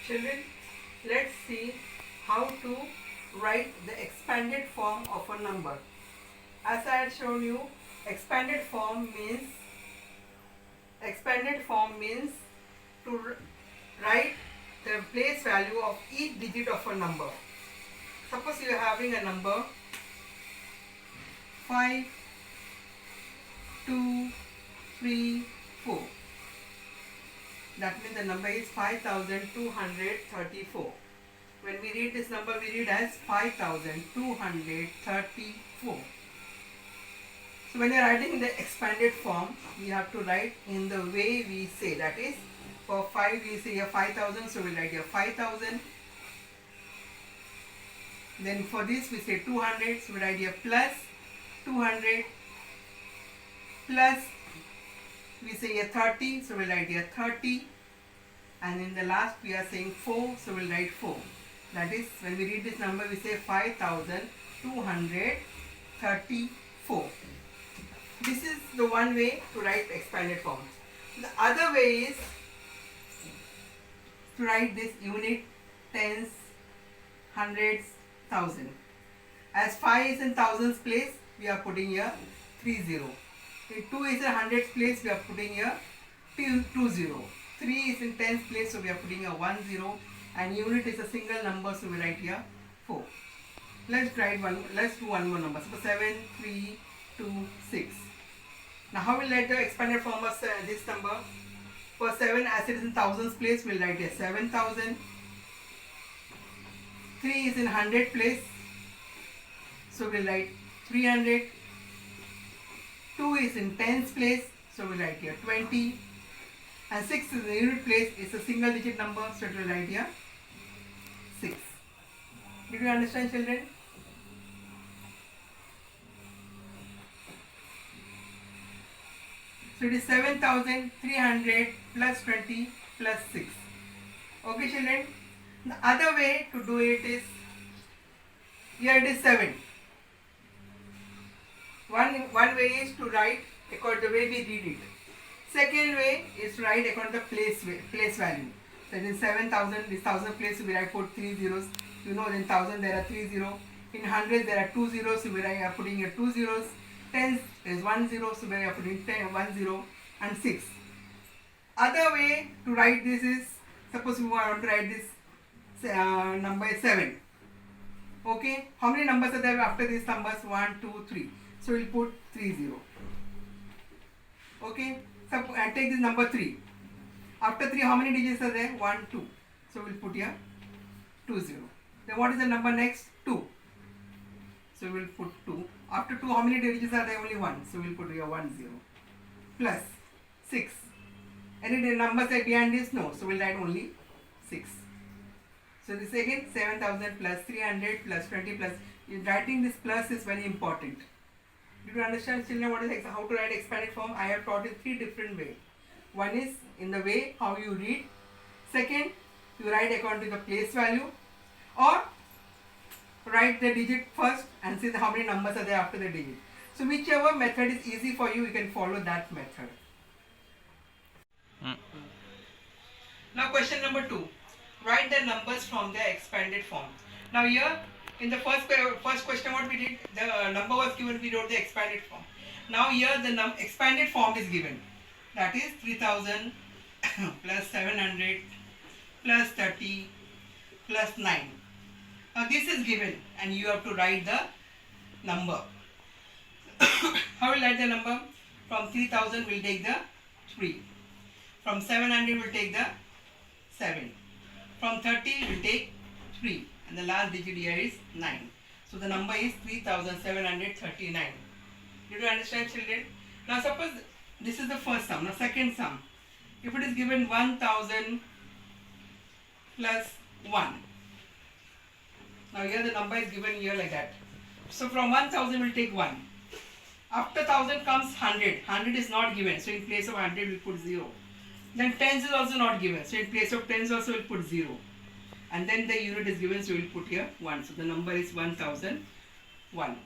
Children, let's see how to write the expanded form of a number. As I had shown you, expanded form means to write the place value of each digit of a number. Suppose you are having a number 5, 2, 3, 4. That means the number is 5234. When we read this number, we read as 5234. So when you are writing in the expanded form, we have to write in the way we say. That is, for 5 we say here 5000, so we will write here 5000. Then for this we say 200, so we write here plus 200, plus we say here 30, so we will write here 30, and in the last we are saying 4, so we will write 4. That is, when we read this number, we say 5234. This is the one way to write expanded forms. The other way is to write this unit, tens, hundreds, thousand. As 5 is in thousands place, we are putting here 30. If 2 is in hundreds place, we are putting here 20. 3 is in tens place, so we are putting here 10. And unit is a single number, so we write here 4. Let's do one more number. So 7, 3, 2, 6. Now how will write the expanded form of this number? For 7, as it is in thousands place, we will write here 7000. 3 is in hundred place, so we will write 300. 2 is in tens place, so we will write here 20. And 6 is in the unit place, it's a single digit number, so we will write here 6. Did you understand, children? So it is 7300 plus 20 plus 6. Okay, children? The other way to do it is, here it is 7. One way is to write according to the way we read it. Second way is to write according to the place value. So in 7000, this 1000 place, we write put 3 zeros. You know, in 1000 there are 3 zeros. In 100 there are 2 zeros, so we are putting here 2 zeros. Tens is 1 zero, so we are putting 1 0 and 6. Other way to write this is, suppose we want to write this number is 7. Okay, how many numbers are there after these numbers? 1, 2, 3. So we'll put 3 0. Okay, so I take this number 3. After 3, how many digits are there? 1, 2. So we'll put here 2 0. Then what is the number next? 2. So we'll put 2. After 2, how many digits are there? Only 1. So we'll put here 1 0. Plus 6. Any numbers are behind this? No. So we'll write only 6. So this again 7000 plus 300 plus 20 plus. Writing this plus is very important. Do you understand, children, what is how to write expanded form? I have taught in 3 different ways. One is in the way how you read. Second, you write according to the place value, or write the digit first and see how many numbers are there after the digit. So whichever method is easy for you, you can follow that method. Now question number 2. Write the numbers from the expanded form. Now here in the first question what we did, the number was given, we wrote the expanded form. Now here the expanded form is given. That is 3000 plus 700 plus 30 plus 9. Now this is given and you have to write the number. How will write the number? From 3000 we will take the 3. From 700 we will take the 7. From 30 we will take 3. And the last digit here is 9. So the number is 3739. Did you understand, children? Now suppose this is the first sum. Now second sum. If it is given 1000 plus 1. Now here the number is given here like that. So from 1000 we will take 1. After 1000 comes 100. 100 is not given. So in place of 100 we will put 0. Then tens is also not given. So in place of tens also we will put 0. And then the unit is given, so we will put here 1. So the number is 1001.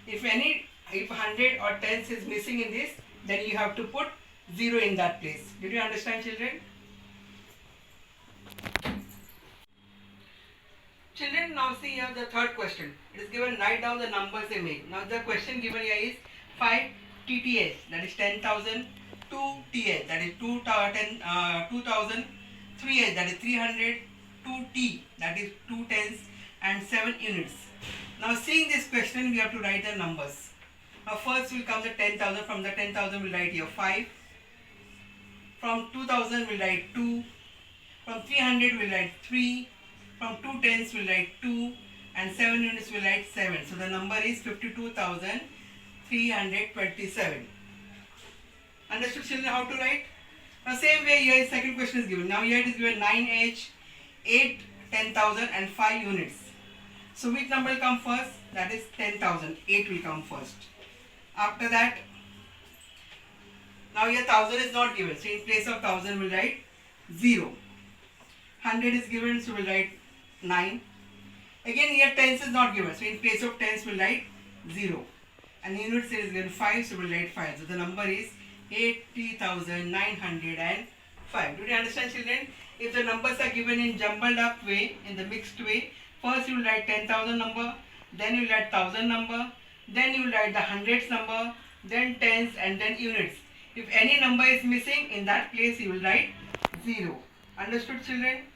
If 100 or tens is missing in this, then you have to put 0 in that place. Did you understand, children? Children, now see here the third question. It is given, write down the numbers they make. Now the question given here is 5 TTS, that is 10,000, 2 TS, that is 2,000, 3S, that is 300, 2 T, that is 2 tens, and 7 units. Now seeing this question, we have to write the numbers. Now first will come the 10,000. From the 10,000 we'll write here 5. From 2,000 we'll write 2. From 300 we'll write 3. From 2 tens we'll write 2. And 7 units we'll write 7. So the number is 52,327. Understood, children, how to write? Now same way here second question is given. Now here it is given 9H, 8, 10,000 and 5 units. So which number will come first? That is 10,000. 8 will come first. After that, now here 1000 is not given. So in place of 1000 we'll write 0. 100 is given, so we'll write 9. Again here tens is not given. So in place of tens we'll write 0. And units is given 5, so we'll write 5. So the number is 80,905. Do you understand, children? If the numbers are given in jumbled up way, in the mixed way, first you will write 10,000 number, then you will write 1000 number, then you will write the hundreds number, then tens, and then units. If any number is missing, in that place you will write 0. Understood, children?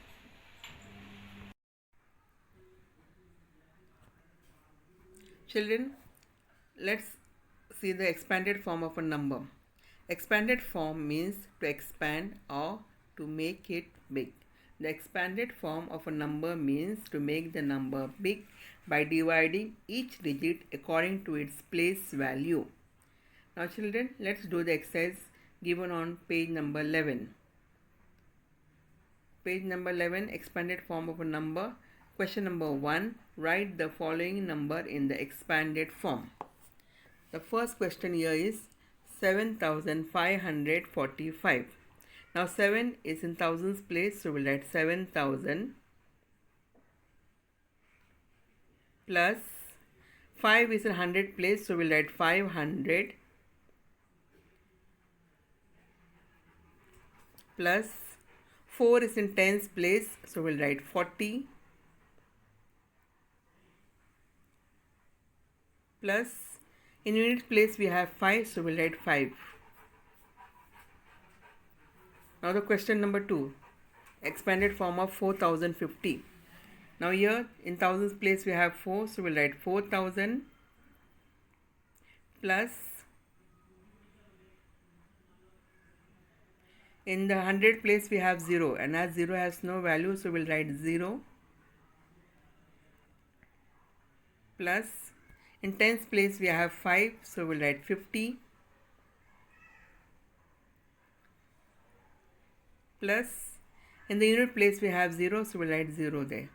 Children, let's see the expanded form of a number. Expanded form means to expand or to make it big. The expanded form of a number means to make the number big by dividing each digit according to its place value. Now children, let's do the exercise given on page number 11. Page number 11, expanded form of a number. Question number 1, write the following number in the expanded form. The first question here is 7,545. Now 7 is in thousands place, so we'll write 7,000 plus 5 is in 100 place, so we'll write 500 plus 4 is in tens place, so we'll write 40 plus in units place we have 5, so we'll write 5. Now the question number 2, expanded form of 4,050. Now here in thousands place we have 4, so we'll write 4,000 plus in the 100 place we have 0, and as 0 has no value, so we'll write 0 plus in tens place we have 5, so we'll write 50 plus in the unit place we have 0, so we'll write 0 there.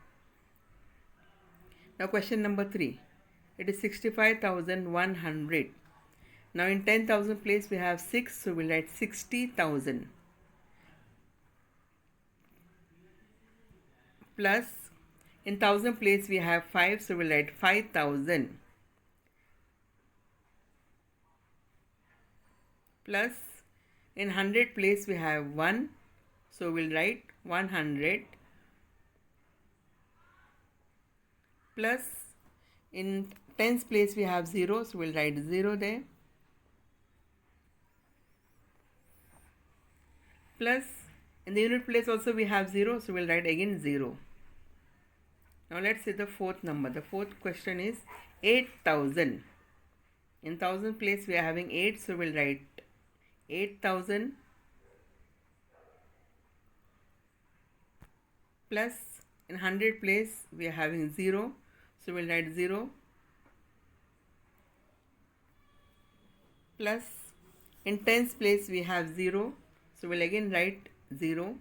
Now question number 3, it is 65,100. Now in 10,000 place we have 6, so we'll write 60,000 plus in 1000 place we have 5, so we'll write 5,000 plus in 100 place we have 1, so we'll write 100 plus in tens place we have 0, so we'll write 0 there plus in the unit place also we have 0, so we'll write again 0. Now let's see the fourth number. The fourth question is 8,000. In thousand place we are having 8, so we'll write 8,000 plus in 100 place we are having 0, so we'll write 0 plus in tens place we have 0, so we'll again write 0,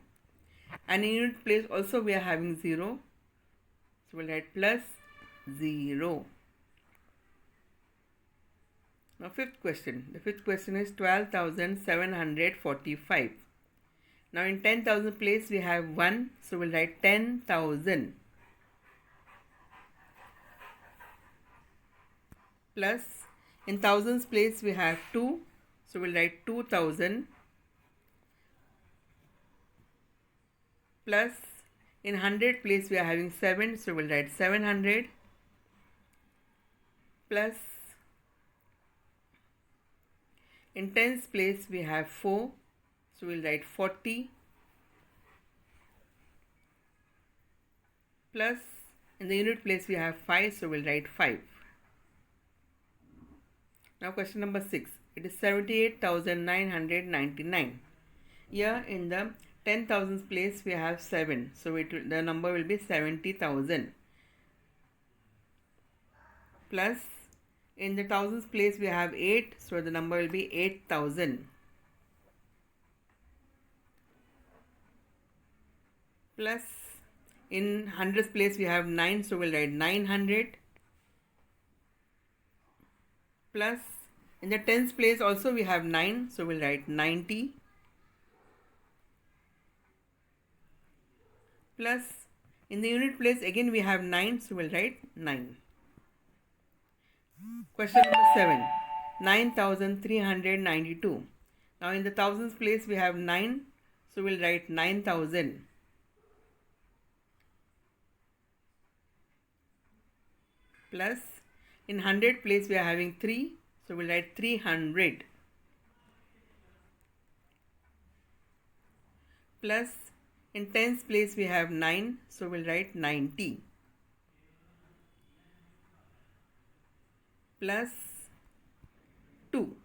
and in unit place also we are having 0, so we'll write plus 0. Now fifth question. The fifth question is 12,745. Now in 10,000 place we have 1, so we'll write 10,000 plus in thousands place we have 2, so we'll write 2,000 plus In 100 place we are having 7, so we'll write 700 plus in tens place we have 4, so we'll write 40 plus in the unit place we have 5, so we'll write 5. Now question number 6. It is 78,999. Here in the 10,000s place we have 7, so the number will be 70,000 plus in the thousands place we have 8, so the number will be 8,000 plus in hundreds place we have 9, so we'll write 900 plus in the tens place also we have 9, so we'll write 90 plus in the unit place again we have 9, so we'll write 9. Question number 7. 9,392. Now in the thousands place we have 9, so we'll write 9,000 plus in 100 place we are having 3, so we'll write 300 plus in tens place we have 9, so we'll write 90 plus 2.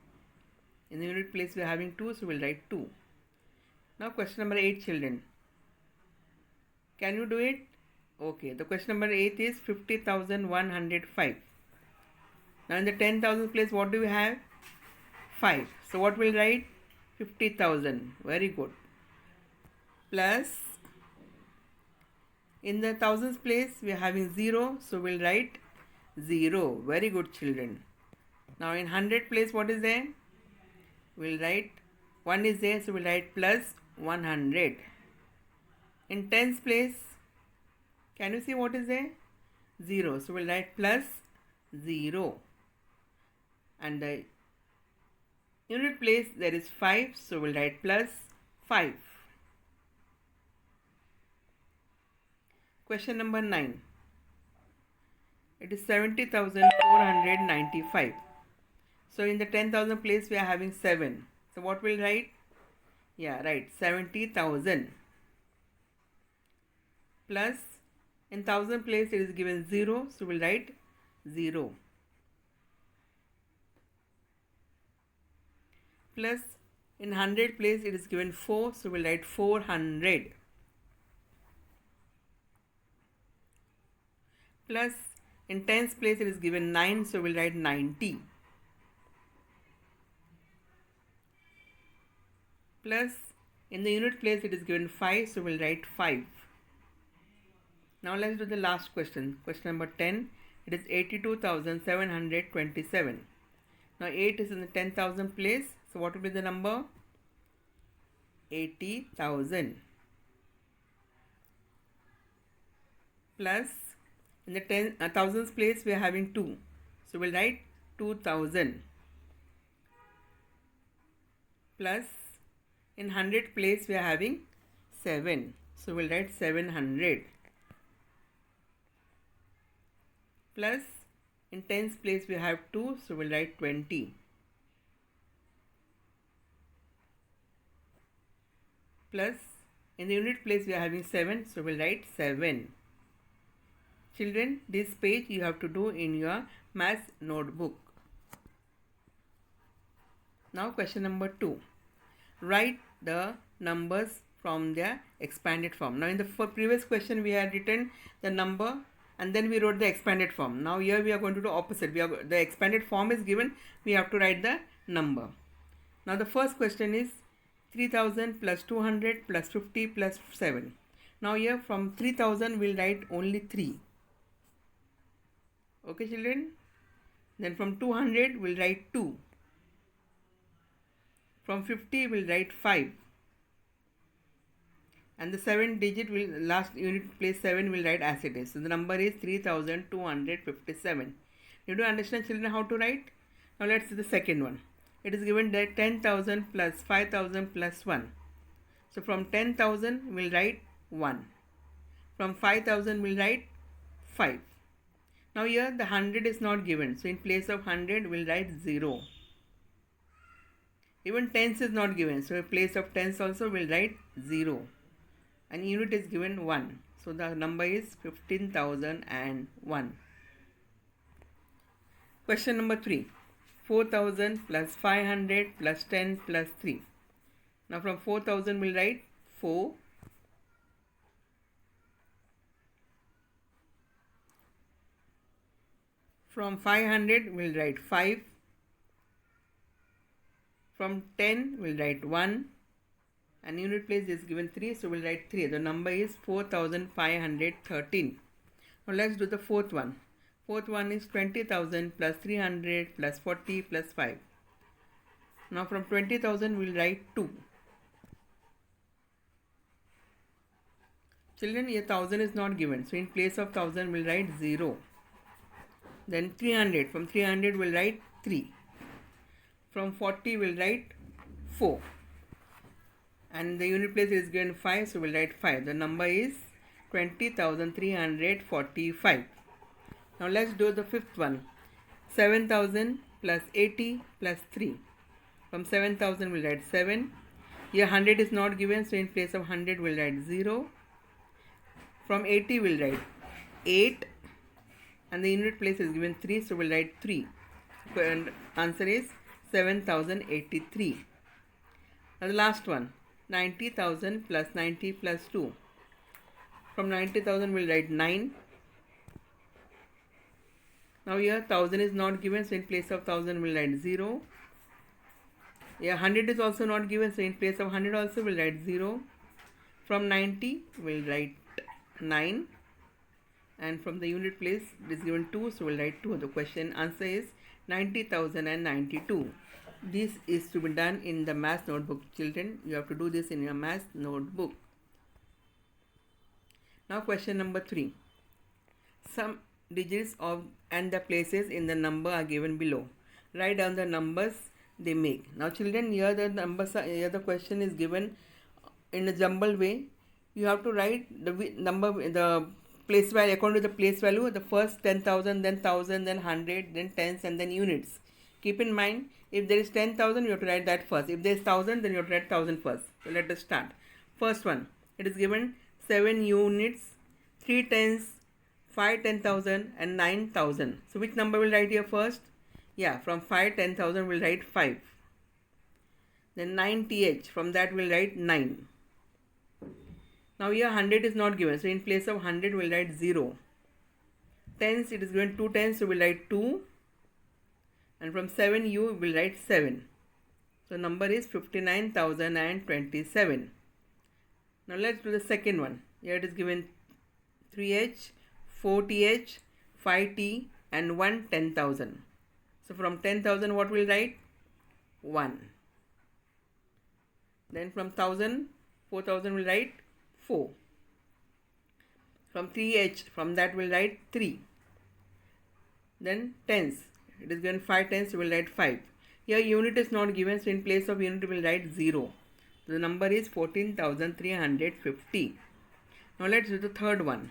In the unit place we are having 2, so we'll write 2. Now question number 8, children. Can you do it? Okay, the question number 8 is 50,105. Now in the 10,000 place what do we have? 5. So what we'll write? 50,000. Very good. Plus in the thousands place we are having 0, so we'll write 0. Very good, children. Now in 100 place what is there? We'll write 1 is there, so we'll write plus 100. In tens place, can you see what is there? 0, so we'll write plus 0. And the unit place there is 5, so we'll write plus 5. Question number 9. It is 70,495. So in the 10,000 place we are having 7. So what we'll write? Yeah, right, 70,000 plus in 1000 place it is given 0, so we'll write 0 plus in 100 place it is given 4, so we'll write 400 plus in tens place it is given 9, so we'll write 90 plus in the unit place it is given 5, so we'll write 5. Now let's do the last question. Question number 10. It is 82,727. Now 8 is in the 10,000 place, so what will be the number? 80,000 plus in the thousands place we are having 2, so we'll write 2,000 plus in 100 place we are having 7, so we'll write 700 plus in tens place we have 2, so we'll write 20 plus in the unit place we are having 7, so we'll write 7. Children, this page you have to do in your maths notebook. Now question number 2. Write the numbers from their expanded form. Now in the previous question we had written the number and then we wrote the expanded form. Now here we are going to do opposite. The expanded form is given, we have to write the number. Now the first question is 3000 plus 200 plus 50 plus 7. Now here from 3000 we'll write only 3. Okay, children. Then from 200 we'll write 2. From 50 we'll write 5. And the 7 digit will last unit place 7 will write as it is. So the number is 3257. You do understand, children, how to write? Now let's see the second one. It is given that 10,000 plus 5,000 plus 1. So from 10,000 we'll write 1. From 5,000 we'll write 5. Now here the 100 is not given, so in place of 100 we'll write 0. Even tens is not given, so in place of tens also we'll write 0. And unit is given 1, so the number is 15,001. Question number 3. 4,000 plus 500 plus 10 plus 3. Now from 4,000 we'll write 4. From 500 we'll write 5. From 10 we'll write 1. And unit place is given 3, so we'll write 3. The number is 4,513. Now let's do the fourth one. Fourth one is 20,000 plus 300 plus 40 plus 5. Now from 20,000 we'll write 2. Children, here 1,000 is not given, so in place of 1,000 we'll write 0. Then 300, from 300 we'll write 3. From 40 we'll write 4. And the unit place is given 5, so we'll write 5. The number is 20,345. Now let's do the fifth one. 7,000 plus 80 plus 3. From 7,000 we'll write 7. Here 100 is not given, so in place of 100 we'll write 0. From 80 we'll write 8. And the unit place is given 3, so we'll write 3. And answer is 7,083. Now the last one. 90,000 plus 90 plus 2. From 90,000 we'll write 9. Now here 1,000 is not given, so in place of 1,000 we'll write 0. Here 100 is also not given, so in place of 100 also we'll write 0. From 90 we'll write 9. And from the unit place it is given 2, so we'll write 2. The question answer is 90,092. This is to be done in the math notebook, children. You have to do this in your math notebook. Now question number 3. Some digits of and the places in the number are given below. Write down the numbers they make. Now children, here the numbers are, here the question is given in a jumbled way. You have to write the number, the place value according to the place value. The first 10,000, then 1,000, then 100, then tens, and then units. Keep in mind, if there is 10,000, you have to write that first. If there is 1,000, then you have to write 1,000 first. So let us start. First one, it is given 7 units, 3 tens, 5 10,000 and 9,000. So which number will write here first? Yeah, from 5 10,000 we'll write 5. Then 9 th, from that we'll write 9. Now here 100 is not given, so in place of 100 we'll write 0. Tens, it is given 2 tens, so we'll write 2. And from 7 u we'll write 7. So number is 59,027. Now let's do the second one. Here it is given 3h, 4th, 5t and 1 10,000. So from 10,000 what we'll write? 1. Then from 1,000, 4,000 we'll write 4. From 3h, from that we'll write 3. Then tens, it is given 5 tens, so we'll write 5. Here unit is not given, so in place of unit we'll write 0. So the number is 14,350. Now let's do the third one.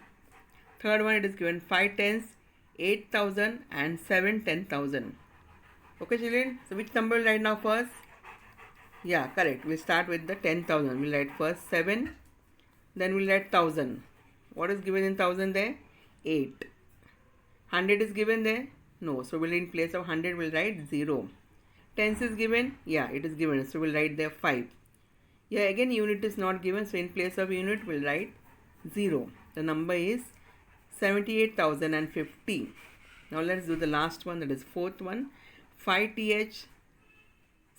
Third one, it is given 5 tens, 8,000 and 7 10,000. Okay children, so which number we'll write now first? Yeah, correct. We'll start with the 10,000. We'll write first 7. Then we'll write 1,000. What is given in 1,000 there? 8. 100 is given there? No. So we'll in place of 100 we'll write 0. Tens is given? Yeah, it is given. So we'll write there 5. Here again unit is not given. So in place of unit we'll write 0. The number is 78,050. Now let's do the last one, that is fourth one. 5th,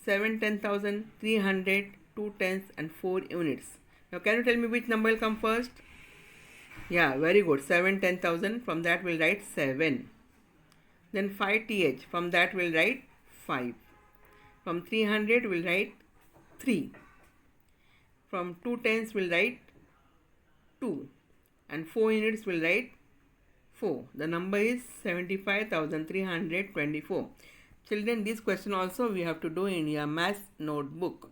7 10,000, 300, 2 tens and 4 units. Now can you tell me which number will come first? Yeah, very good. 7 10,000, from that we'll write 7. Then 5th, from that we'll write 5. From 300 we'll write 3. From 2 tens we'll write 2. And 4 units we'll write 4. The number is 75,324. Children, this question also we have to do in your math notebook.